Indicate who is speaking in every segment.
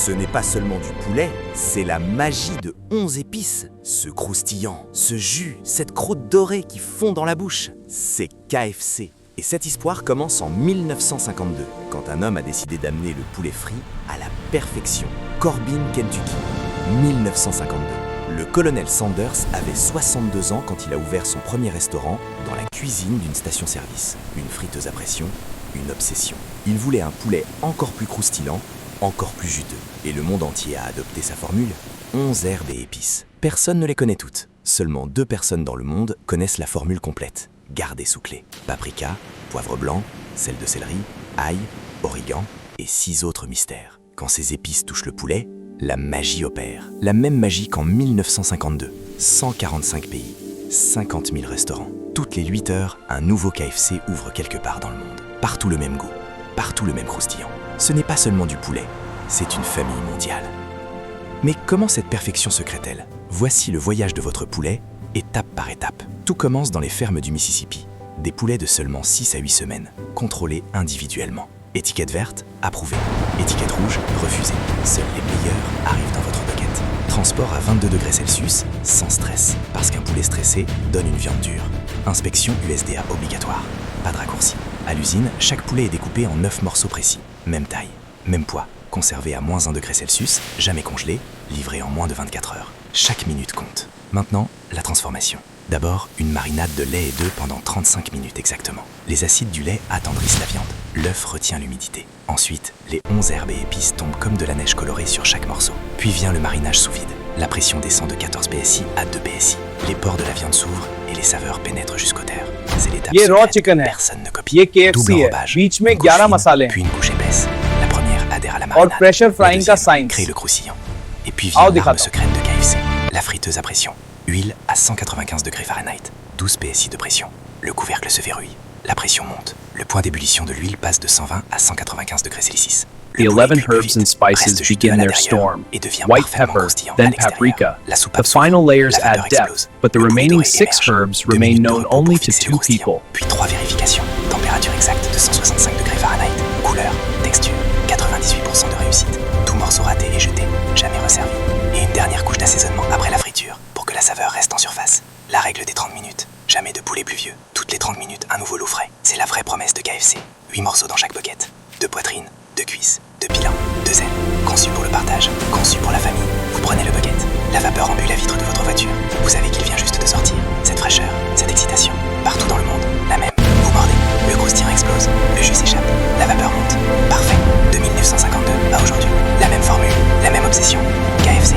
Speaker 1: Ce n'est pas seulement du poulet, c'est la magie de 11 épices. Ce croustillant, ce jus, cette croûte dorée qui fond dans la bouche, c'est KFC. Et cette histoire commence en 1952, quand un homme a décidé d'amener le poulet frit à la perfection. Corbin, Kentucky, 1952. Le colonel Sanders avait 62 ans quand il a ouvert son premier restaurant dans la cuisine d'une station-service. Une friteuse à pression, une obsession. Il voulait un poulet encore plus croustillant, encore plus juteux. Et le monde entier a adopté sa formule. 11 herbes et épices. Personne ne les connaît toutes. Seulement 2 personnes dans le monde connaissent la formule complète. Gardée sous clé. Paprika, poivre blanc, sel de céleri, ail, origan et 6 autres mystères. Quand ces épices touchent le poulet, la magie opère. La même magie qu'en 1952. 145 pays, 50 000 restaurants. Toutes les 8 heures, un nouveau KFC ouvre quelque part dans le monde. Partout le même goût, partout le même croustillant. Ce n'est pas seulement du poulet, c'est une famille mondiale. Mais comment cette perfection se crée-t-elle? Voici le voyage de votre poulet, étape par étape. Tout commence dans les fermes du Mississippi. Des poulets de seulement 6 à 8 semaines, contrôlés individuellement. Étiquette verte, approuvée. Étiquette rouge, refusée. Seuls les meilleurs arrivent dans votre bucket. Transport à 22 degrés Celsius, sans stress, parce qu'un poulet stressé donne une viande dure. Inspection USDA obligatoire. Pas de raccourci. À l'usine, chaque poulet est découpé en 9 morceaux précis. Même taille, même poids. Conservé à moins 1 degré Celsius, jamais congelé, livré en moins de 24 heures. Chaque minute compte. Maintenant, la transformation. D'abord, une marinade de lait et d'œufs pendant 35 minutes exactement. Les acides du lait attendrissent la viande. L'œuf retient l'humidité. Ensuite, les 11 herbes et épices tombent comme de la neige colorée sur chaque morceau. Puis vient le marinage sous vide. La pression descend de 14 PSI à 2 PSI. Les pores de la viande s'ouvrent et les saveurs pénètrent jusqu'aux terres. C'est l'étape secrète. Personne ne copie.
Speaker 2: ये KFC
Speaker 1: Double
Speaker 2: है,
Speaker 1: enrobage.
Speaker 2: बीच में
Speaker 1: Une couche
Speaker 2: 11
Speaker 1: fine,
Speaker 2: मसाले हैं
Speaker 1: puis une couche épaisse. La première adhère à la
Speaker 2: और
Speaker 1: marinade.
Speaker 2: Pressure
Speaker 1: La
Speaker 2: frying का
Speaker 1: deuxième
Speaker 2: science
Speaker 1: crée le croustillant. Et puis
Speaker 2: आओ
Speaker 1: vient l'arme
Speaker 2: दिखाता हूँ।
Speaker 1: secrète de KFC, la friteuse à pression. Huile à 195 degrés Fahrenheit, 12 PSI de pression. Le couvercle se verrouille. La pression monte. Le point d'ébullition de l'huile passe de 120 à 195 degrés Celsius.
Speaker 3: The
Speaker 1: Le poulet
Speaker 3: 11
Speaker 1: cuit plus
Speaker 3: herbs
Speaker 1: vite,
Speaker 3: and spices
Speaker 1: reste juteux à
Speaker 3: begin their
Speaker 1: l'intérieur
Speaker 3: storm.
Speaker 1: et devient
Speaker 3: White
Speaker 1: parfaitement
Speaker 3: pepper,
Speaker 1: croustillant à
Speaker 3: then
Speaker 1: l'extérieur.
Speaker 3: paprika.
Speaker 1: La soupape
Speaker 3: The
Speaker 1: s'ouvre,
Speaker 3: final layers
Speaker 1: la vapeur
Speaker 3: add depth,
Speaker 1: explose.
Speaker 3: but the
Speaker 1: Le poulet
Speaker 3: remaining
Speaker 1: doré
Speaker 3: 6
Speaker 1: émerge.
Speaker 3: herbs
Speaker 1: 2
Speaker 3: remain
Speaker 1: minutes de
Speaker 3: known
Speaker 1: repos
Speaker 3: only
Speaker 1: pour
Speaker 3: to
Speaker 1: fixer le
Speaker 3: 2
Speaker 1: croustillant.
Speaker 3: people.
Speaker 1: Puis 3 vérifications. Température exacte de 165 degrés Fahrenheit. Couleur, texture, 98% de réussite. Tout morceau raté est jeté, jamais resservi. Et une dernière couche d'assaisonnement après la friture pour que la saveur reste en surface. La règle des 30 minutes. Jamais de poulet plus vieux. Toutes les 30 minutes, un nouveau loup frais. C'est la vraie promesse de KFC. 8 morceaux dans chaque bucket. 2 poitrines, 2 cuisses, 2 pilons, 2 ailes. Conçu pour le partage, conçu pour la famille. Vous prenez le bucket. La vapeur embue la vitre de votre voiture. Vous savez qu'il vient juste de sortir. Cette fraîcheur, cette excitation. Partout dans le monde, la même. Vous mordez. Le croustillant explose. Le jus s'échappe. La vapeur monte. Parfait. De 1952 à aujourd'hui. La même formule, la même obsession. KFC.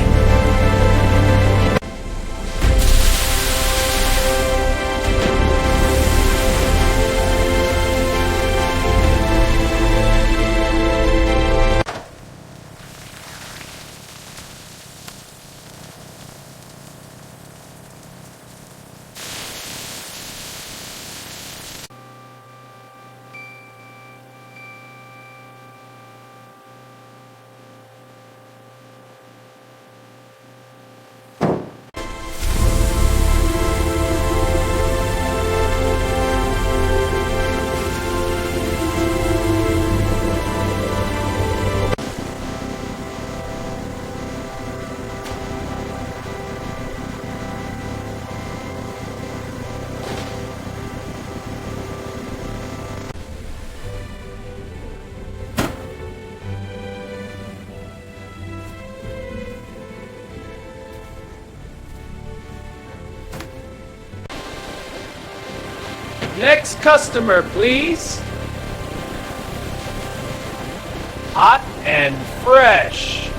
Speaker 2: Next customer, please. Hot and fresh.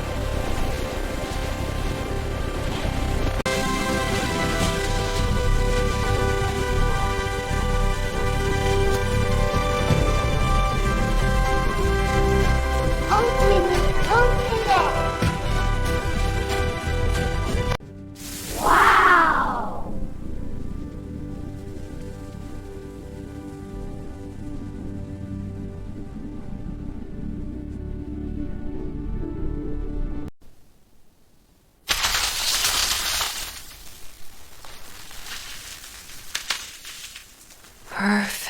Speaker 4: Perfect.